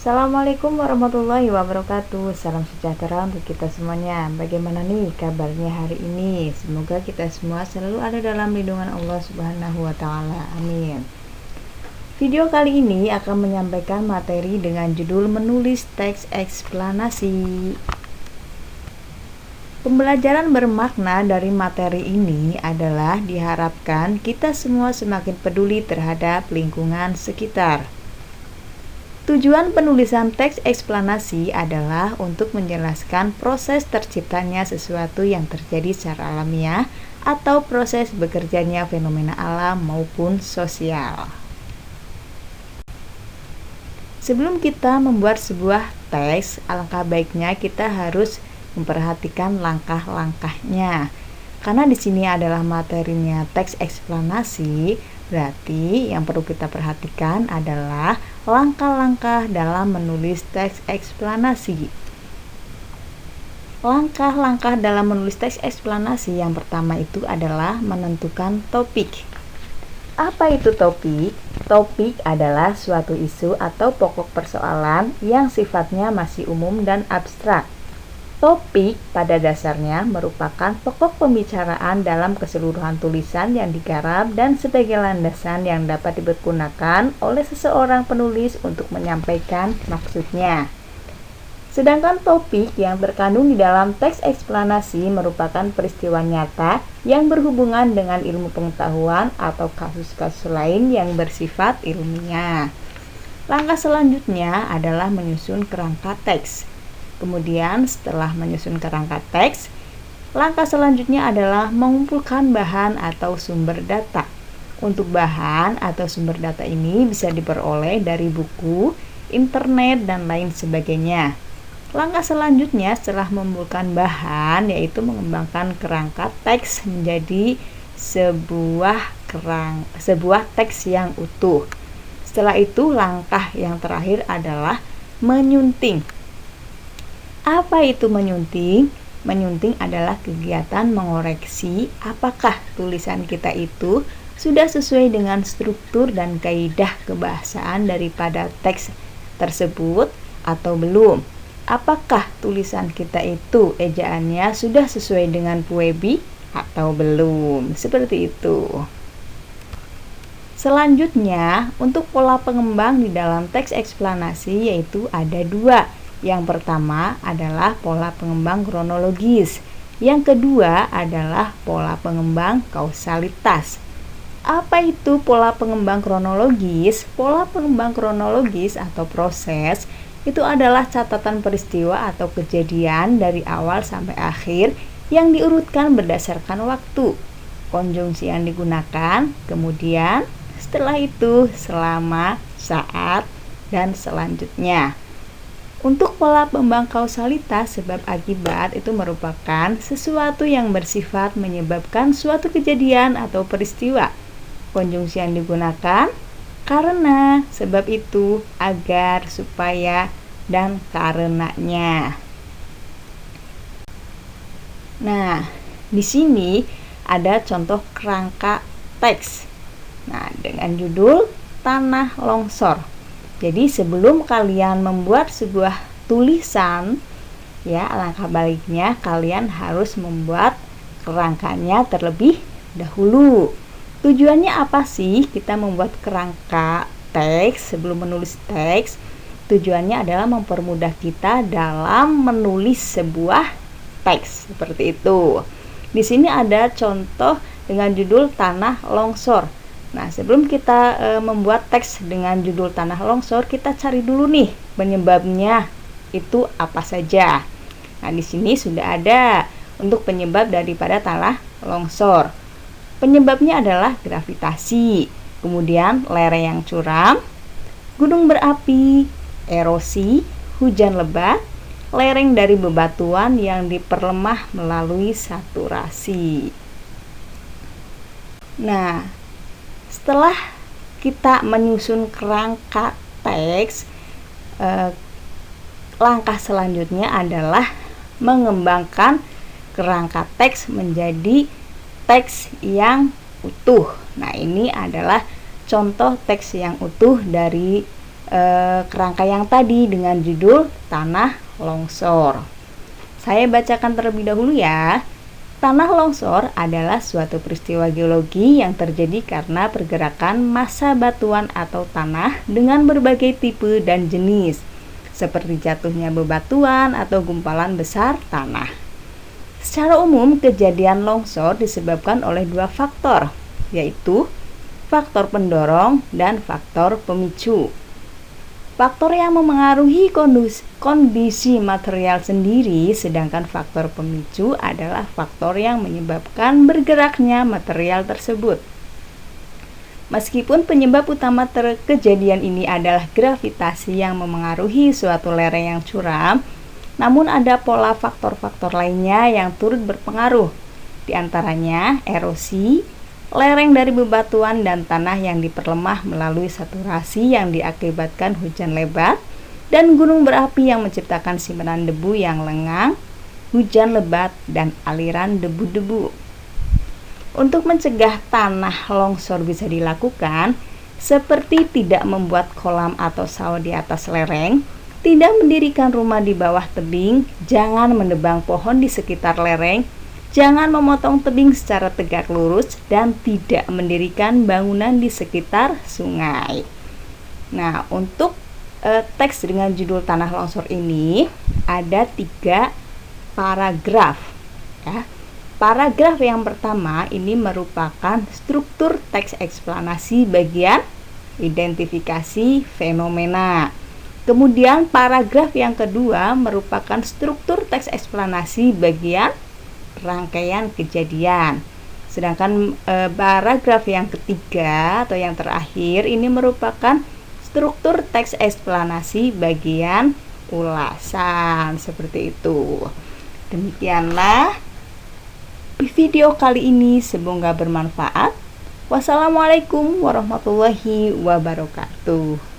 Assalamualaikum warahmatullahi wabarakatuh. Salam sejahtera untuk kita semuanya. Bagaimana nih kabarnya hari ini? Semoga kita semua selalu ada dalam lindungan Allah Subhanahu wa taala. Amin. Video kali ini akan menyampaikan materi dengan judul menulis teks eksplanasi. Pembelajaran bermakna dari materi ini adalah diharapkan kita semua semakin peduli terhadap lingkungan sekitar. Tujuan penulisan teks eksplanasi adalah untuk menjelaskan proses terciptanya sesuatu yang terjadi secara alamiah atau proses bekerjanya fenomena alam maupun sosial. Sebelum kita membuat sebuah teks, alangkah baiknya kita harus memperhatikan langkah-langkahnya. Karena di sini adalah materinya teks eksplanasi, berarti yang perlu kita perhatikan adalah langkah-langkah dalam menulis teks eksplanasi. Langkah-langkah dalam menulis teks eksplanasi yang pertama itu adalah menentukan topik. Apa itu topik? Topik adalah suatu isu atau pokok persoalan yang sifatnya masih umum dan abstrak. Topik pada dasarnya merupakan pokok pembicaraan dalam keseluruhan tulisan yang digarap dan sebagai landasan yang dapat digunakan oleh seseorang penulis untuk menyampaikan maksudnya. Sedangkan topik yang terkandung di dalam teks eksplanasi merupakan peristiwa nyata yang berhubungan dengan ilmu pengetahuan atau kasus-kasus lain yang bersifat ilmiah. Langkah selanjutnya adalah menyusun kerangka teks. Kemudian setelah menyusun kerangka teks, langkah selanjutnya adalah mengumpulkan bahan atau sumber data. Untuk bahan atau sumber data ini bisa diperoleh dari buku, internet, dan lain sebagainya. Langkah selanjutnya setelah mengumpulkan bahan yaitu mengembangkan kerangka teks menjadi sebuah teks yang utuh. Setelah itu langkah yang terakhir adalah menyunting. Apa itu menyunting? Menyunting adalah kegiatan mengoreksi apakah tulisan kita itu sudah sesuai dengan struktur dan kaidah kebahasaan daripada teks tersebut atau belum. Apakah tulisan kita itu ejaannya sudah sesuai dengan Puebi atau belum? Seperti itu. Selanjutnya, untuk pola pengembang di dalam teks eksplanasi yaitu ada dua. Yang pertama adalah pola pengembang kronologis. Yang kedua adalah pola pengembang kausalitas. Apa itu pola pengembang kronologis? Pola pengembang kronologis atau proses itu adalah catatan peristiwa atau kejadian dari awal sampai akhir yang diurutkan berdasarkan waktu, konjungsi yang digunakan, kemudian setelah itu selama, saat, dan selanjutnya. Untuk pola pengembang kausalitas sebab akibat itu merupakan sesuatu yang bersifat menyebabkan suatu kejadian atau peristiwa. Konjungsi yang digunakan karena, sebab itu, agar, supaya, dan karenanya. Nah, di sini ada contoh kerangka teks. Nah, dengan judul Tanah Longsor. Jadi sebelum kalian membuat sebuah tulisan, ya alangkah baiknya kalian harus membuat kerangkanya terlebih dahulu. Tujuannya apa sih kita membuat kerangka teks sebelum menulis teks? Tujuannya adalah mempermudah kita dalam menulis sebuah teks seperti itu. Di sini ada contoh dengan judul Tanah Longsor. Nah, sebelum kita membuat teks dengan judul Tanah Longsor, kita cari dulu nih penyebabnya itu apa saja. Nah, di sini sudah ada untuk penyebab daripada tanah longsor. Penyebabnya adalah gravitasi, kemudian lereng yang curam, gunung berapi, erosi, hujan lebat, lereng dari bebatuan yang diperlemah melalui saturasi. Nah, setelah kita menyusun kerangka teks, langkah selanjutnya adalah mengembangkan kerangka teks menjadi teks yang utuh. Nah, ini adalah contoh teks yang utuh dari kerangka yang tadi dengan judul tanah longsor. Saya bacakan terlebih dahulu ya. Tanah longsor adalah suatu peristiwa geologi yang terjadi karena pergerakan massa batuan atau tanah dengan berbagai tipe dan jenis, seperti jatuhnya bebatuan atau gumpalan besar tanah. Secara umum, kejadian longsor disebabkan oleh dua faktor, yaitu faktor pendorong dan faktor pemicu. Faktor yang memengaruhi kondisi material sendiri, sedangkan faktor pemicu adalah faktor yang menyebabkan bergeraknya material tersebut. Meskipun penyebab utama kejadian ini adalah gravitasi yang memengaruhi suatu lereng yang curam, namun ada pola faktor-faktor lainnya yang turut berpengaruh, di antaranya erosi, lereng dari bebatuan dan tanah yang diperlemah melalui saturasi yang diakibatkan hujan lebat, dan gunung berapi yang menciptakan simpanan debu yang lengang, hujan lebat, dan aliran debu-debu. Untuk mencegah tanah longsor bisa dilakukan, seperti tidak membuat kolam atau sawah di atas lereng, tidak mendirikan rumah di bawah tebing, jangan menebang pohon di sekitar lereng, jangan memotong tebing secara tegak lurus, dan tidak mendirikan bangunan di sekitar sungai. Nah, untuk teks dengan judul tanah longsor ini ada 3 paragraf. Ya. Paragraf yang pertama ini merupakan struktur teks eksplanasi bagian identifikasi fenomena. Kemudian paragraf yang kedua merupakan struktur teks eksplanasi bagian rangkaian kejadian. Sedangkan paragraf yang ketiga atau yang terakhir ini merupakan struktur teks eksplanasi bagian ulasan, seperti itu. Demikianlah video kali ini, semoga bermanfaat. Wassalamualaikum warahmatullahi wabarakatuh.